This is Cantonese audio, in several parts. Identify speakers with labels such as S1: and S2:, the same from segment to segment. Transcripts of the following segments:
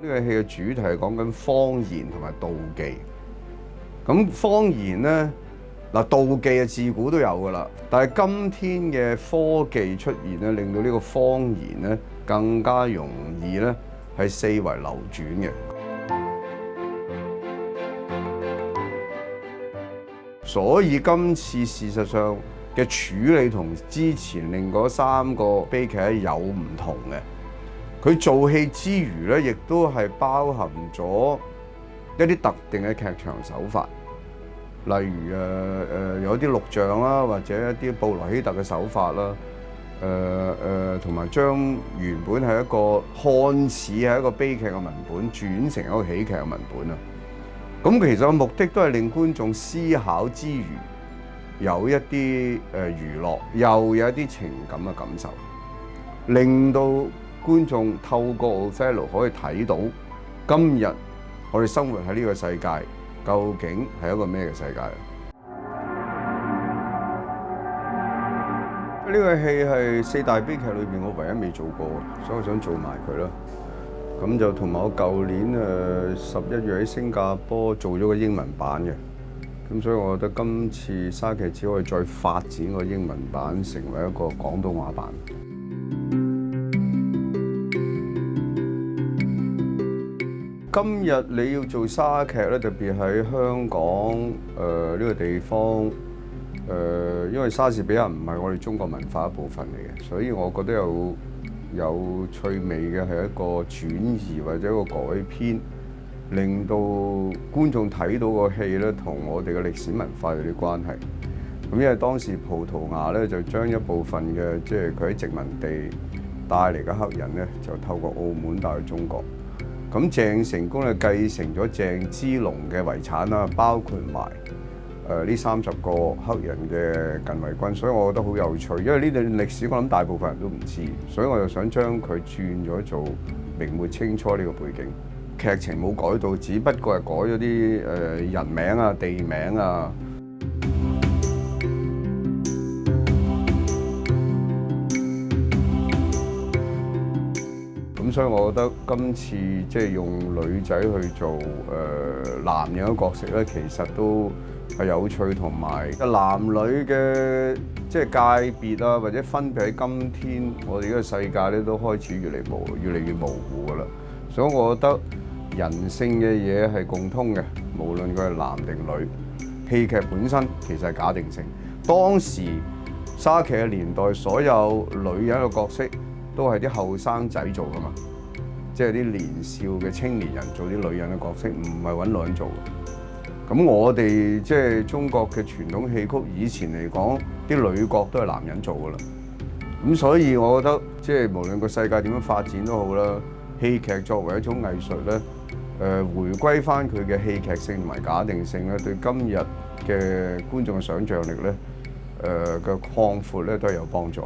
S1: 個戲嘅主題係講緊謊言同埋妒忌。咁謊言咧，嗱妒忌啊自古都有㗎啦，但係今天嘅科技出現咧，令到呢個謊言咧更加容易咧係四圍流轉嘅。所以今次事實上嘅處理同之前另嗰3個悲劇係有唔同嘅。佢做戲之餘咧，亦都係包含咗一啲特定嘅劇場手法，例如有啲錄像啦，或者一啲布羅希特嘅手法啦，同埋將原本係一個看似係一個悲劇嘅文本轉成一個喜劇嘅文本啊。咁其實個目的都係令觀眾思考之餘，有一啲娛樂，又有一啲情感嘅感受，令到觀眾透過 Othello 可以睇到今日我哋生活喺呢個世界究竟係一個咩嘅世界。呢個戲係4大悲劇裏邊我唯一未做過，所以我想做埋佢啦。咁就同埋我舊年11月喺新加坡做咗個英文版嘅，咁所以我覺得今次莎劇只可以再發展個英文版，成為一個廣東話版。今日你要做莎劇咧，特別喺香港呢個地方，因為莎士比亞唔係我哋中國文化一部分嚟嘅，所以我覺得有趣味嘅係一個轉移或者一個改編，令到觀眾睇到個戲咧同我哋嘅歷史文化有啲關係。咁因為當時葡萄牙咧就將一部分嘅即係佢喺殖民地帶嚟嘅黑人咧，就透過澳門帶去中國。咁鄭成功咧繼承咗鄭芝龍嘅遺產啦，包括埋呢30個黑人嘅近衛軍，所以我覺得好有趣，因為呢段歷史我諗大部分人都唔知，所以我就想將佢轉咗做明末清初呢個背景，劇情冇改到，只不過係改咗啲人名啊、地名啊。咁所以我覺得今次即係用女仔去做男人嘅角色咧，其實都係有趣，同埋男女嘅即係界別啊，或者分別喺今天我哋呢個世界咧，都開始越嚟越模糊噶啦。所以我覺得人性嘅嘢係共通嘅，無論佢係男定女。戲劇本身其實係假定性。當時莎劇嘅年代，所有女人嘅角色都係啲後生仔做噶嘛，即係啲年少嘅青年人做啲女人嘅角色，唔係揾女人做嘅。咁我哋即係中國嘅傳統戲曲，以前嚟講，啲女角都係男人做噶啦。咁所以我覺得，即係無論個世界點樣發展都好啦，戲劇作為一種藝術咧，回歸翻佢嘅戲劇性同埋假定性咧，對今日嘅觀眾嘅想像力咧，嘅擴闊咧都係有幫助。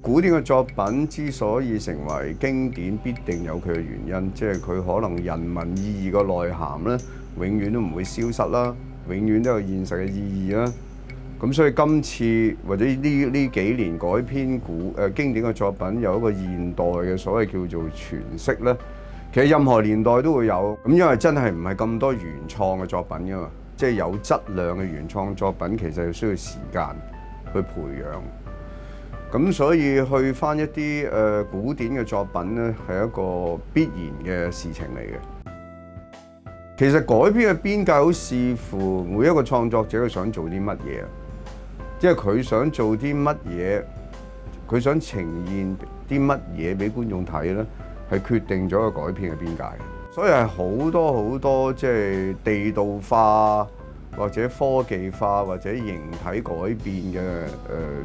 S1: 古典嘅作品之所以成為經典，必定有佢嘅原因，即係佢可能人文意義嘅內涵咧，永遠都唔會消失啦，永遠都有現實嘅意義啦。咁所以今次或者呢幾年改編經典嘅作品，有一個現代嘅所謂叫做詮釋咧，其實任何年代都會有。咁因為真係唔係咁多原創嘅作品㗎嘛，即係有質量嘅原創作品，其實係需要時間去培養。咁所以去返一啲古典嘅作品咧，係一個必然嘅事情嚟嘅。其實改編嘅邊界好視乎每一個創作者佢想做啲乜嘢，即係佢想做啲乜嘢，佢想呈現啲乜嘢俾觀眾睇咧，係決定咗個改編嘅邊界。所以係好多即係地道化，或者科技化或者形體改變嘅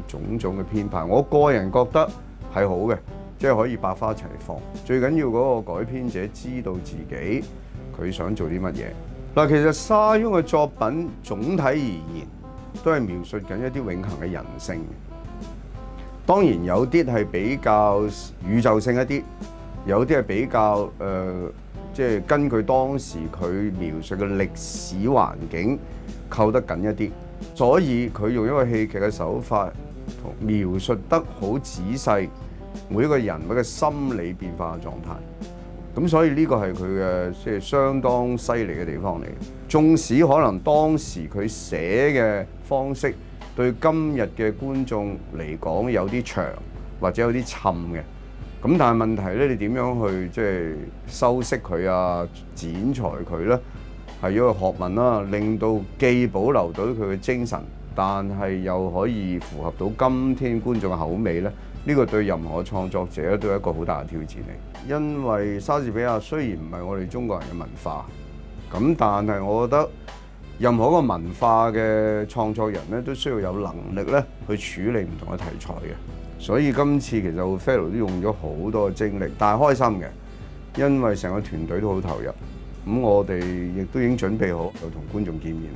S1: 種種嘅編排，我個人覺得係好嘅，即係可以百花齊放。最緊要嗰個改編者知道自己佢想做啲乜嘢。嗱，其實沙翁嘅作品總體而言都係描述緊一啲永恆嘅人性。當然有啲係比較宇宙性一啲，有啲係比較即係根據當時佢描述嘅歷史環境扣得緊一啲，所以佢用一個戲劇嘅手法描述得好仔細，每一個人嘅心理變化嘅狀態。咁所以呢個係佢嘅即係相當犀利嘅地方嚟。縱使可能當時佢寫嘅方式對今日嘅觀眾嚟講有啲長或者有啲沉嘅，咁但係問題咧，你點樣去即係修飾佢啊、剪裁佢咧，係一個學問啦，令到既保留到佢嘅精神，但係又可以符合到今天觀眾嘅口味咧。呢個對任何創作者都係一個好大嘅挑戰嚟。因為莎士比亞雖然唔係我哋中國人嘅文化，咁但係我覺得任何一個文化嘅創作人咧，都需要有能力咧去處理唔同嘅題材嘅。所以今次其實 Othello 都用咗好多嘅精力，但係開心嘅，因為成個團隊都好投入。咁我哋亦都已經準備好，就同觀眾見面。